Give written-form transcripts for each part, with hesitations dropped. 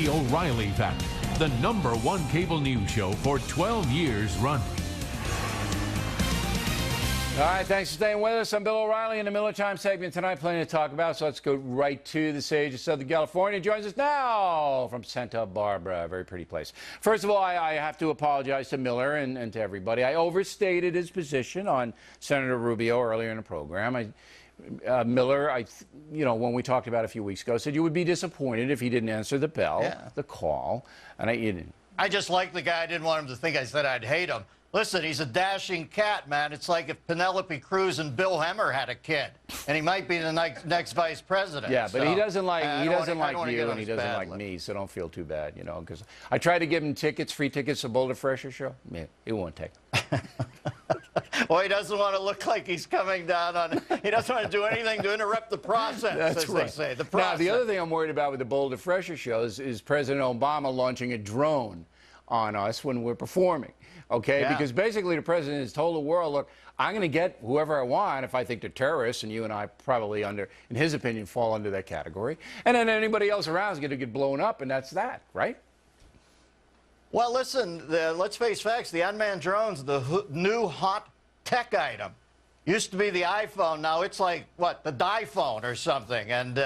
The O'Reilly Factor, the #1 cable news show for 12 years running. All right, thanks for staying with us. I'm Bill O'Reilly in the Miller Time segment tonight. Plenty to talk about, so let's go right to the sage of Southern California. Joins us now from Santa Barbara, a very pretty place. First of all, I have to apologize to Miller and to everybody. I overstated his position on Senator Rubio earlier in the program. Miller, when we talked about it a few weeks ago, said you would be disappointed if he didn't answer the bell, the call, and you didn't. I just like the guy. I didn't want him to think I said I'd hate him. Listen, he's a dashing cat, man. It's like if Penelope Cruz and Bill Hemmer had a kid, and he might be the next vice president. Yeah, but he doesn't like you, and he doesn't like lip. me, so don't feel too bad, because I tried to give him free tickets to Boulder Fresher show. Yeah, he won't take them. Well, he doesn't want to look like he's coming down on. He doesn't want to do anything to interrupt the process. That's as right. They say. The process. Now, the other thing I'm worried about with the Boulder Fresher shows is President Obama launching a drone on us when we're performing. Okay, because basically the president has told the world, look, I'm going to get whoever I want if I think they're terrorists, and you and I probably, in his opinion, fall under that category. And then anybody else around is going to get blown up, and that's that, right? Well, listen, let's face facts. The unmanned drone's the new hot tech item. Used to be the iPhone. Now it's like, what, the die-phone or something. And,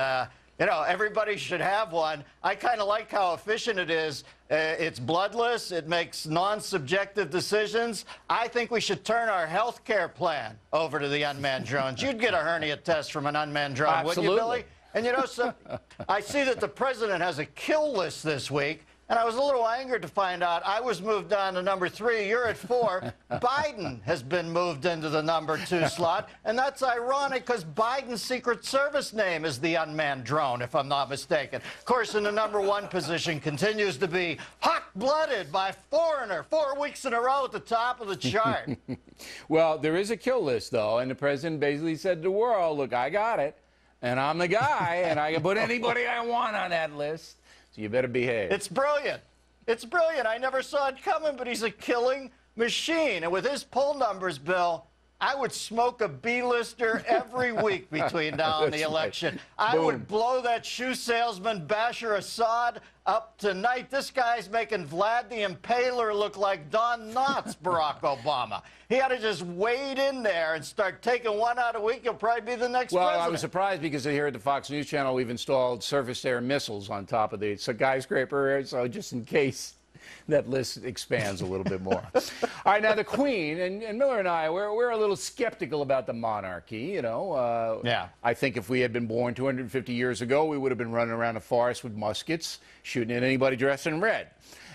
everybody should have one. I kind of like how efficient it is. It's bloodless. It makes non-subjective decisions. I think we should turn our health care plan over to the unmanned drones. You'd get a hernia test from an unmanned drone, Absolutely. wouldn't you, Billy? And, I see that the president has a kill list this week. And I was a little angered to find out I was moved down to number 3. You're at 4. Biden has been moved into the number 2 slot. And that's ironic because Biden's Secret Service name is the unmanned drone, if I'm not mistaken. Of course, in the number 1 position continues to be hot-blooded by Foreigner, 4 weeks in a row at the top of the chart. Well, there is a kill list, though. And the president basically said to the world, look, I got it. And I'm the guy. And I can put anybody I want on that list. So you better behave. It's brilliant. It's brilliant. I never saw it coming, but he's a killing machine. And with his poll numbers, Bill, I would smoke a B-lister every week between now and the election. Right. I would blow that shoe salesman Bashar Assad up tonight. This guy's making Vlad the Impaler look like Don Knotts, Barack Obama. He ought to just wade in there and start taking one out a week. He'll probably be the next president. I was surprised because here at the Fox News Channel, we've installed surface-to-air missiles on top of the skyscraper, so just in case that list expands a little bit more. All right, now the Queen, and Miller and I, we're a little skeptical about the monarchy, I think if we had been born 250 years ago, we would have been running around a forest with muskets, shooting at anybody dressed in red.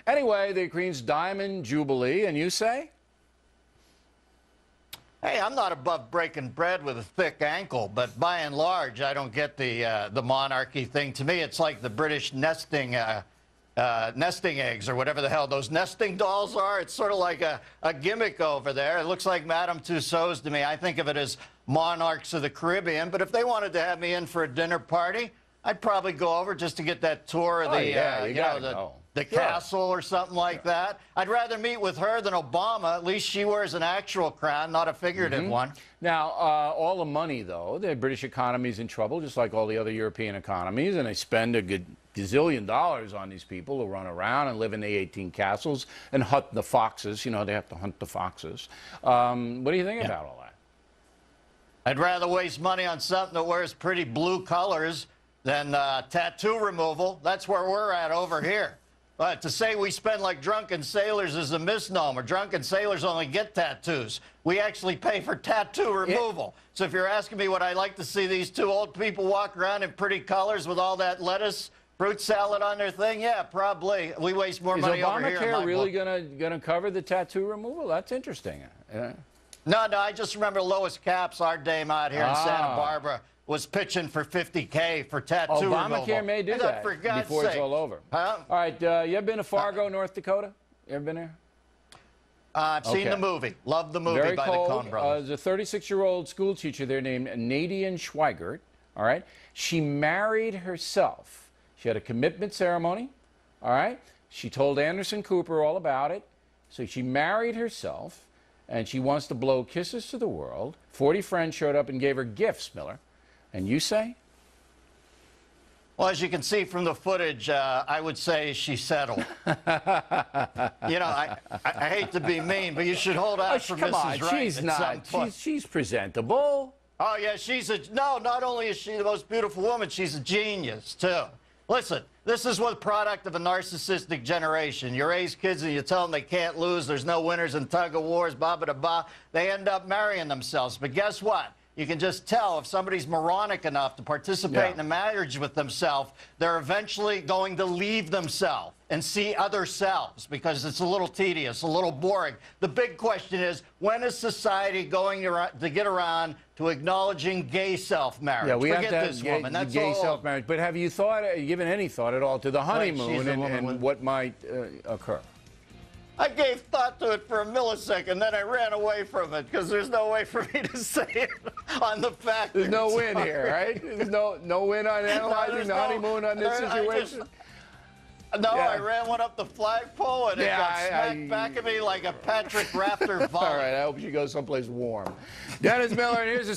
Anyway, the Queen's Diamond Jubilee, and you say? Hey, I'm not above breaking bread with a thick ankle, but by and large, I don't get the monarchy thing. To me, it's like the British nesting eggs or whatever the hell those nesting dolls are. It's sort of like a gimmick over there. It looks like Madame Tussauds to me. I think of it as monarchs of the Caribbean. But if they wanted to have me in for a dinner party, I'd probably go over just to get that tour of the castle or something like that. I'd rather meet with her than Obama. At least she wears an actual crown, not a figurative one. Now, all the money, though, the British economy is in trouble, just like all the other European economies, and they spend a good gazillion dollars on these people who run around and live in the 18 castles and hunt the foxes. They have to hunt the foxes. What do you think about all that? I'd rather waste money on something that wears pretty blue colors than tattoo removal. That's where we're at over here. But to say we spend like drunken sailors is a misnomer. Drunken sailors only get tattoos. We actually pay for tattoo removal. So if you're asking me would I like to see these 2 old people walk around in pretty colors with all that lettuce, fruit salad on their thing, yeah, probably. We waste more money over here. Is Obamacare really gonna cover the tattoo removal? That's interesting. No, I just remember Lois Capps, our dame out here in Santa Barbara, was pitching for $50K for tattoo removal. Obamacare may do that before it's all over. Huh? All right, you ever been to Fargo, North Dakota? You ever been there? I've seen the movie. Love the movie Very by cold. the Coen brothers. There's a 36-year-old school teacher there named Nadian Schweigert, all right? She married herself. She had a commitment ceremony, all right? She told Anderson Cooper all about it. So she married herself, and she wants to blow kisses to the world. 40 friends showed up and gave her gifts, Miller. And you say? Well, as you can see from the footage, I would say she settled. You know, I hate to be mean, but you should hold out for Come Mrs. on, Right she's at not. some point. She's presentable. Oh, yeah, no, not only is she the most beautiful woman, she's a genius, too. Listen, this is what product of a narcissistic generation. You raise kids and you tell them they can't lose, there's no winners in tug of wars, blah. They end up marrying themselves. But guess what? You can just tell if somebody's moronic enough to participate in a marriage with themselves, they're eventually going to leave themselves and see other selves because it's a little tedious, a little boring. The big question is, when is society going to get around to acknowledging gay self-marriage? Yeah, we Forget have to this have woman. That's gay all. self-marriage. But have you given any thought at all to the honeymoon and what might occur? I gave thought to it for a millisecond, then I ran away from it because there's no way for me to say it on the fact. There's no win here, right? There's no win on analyzing the honeymoon on this situation. I ran one up the flagpole and it got smacked back at me like a Patrick Rafter volley. All right, I hope she goes someplace warm. Dennis Miller, and here's a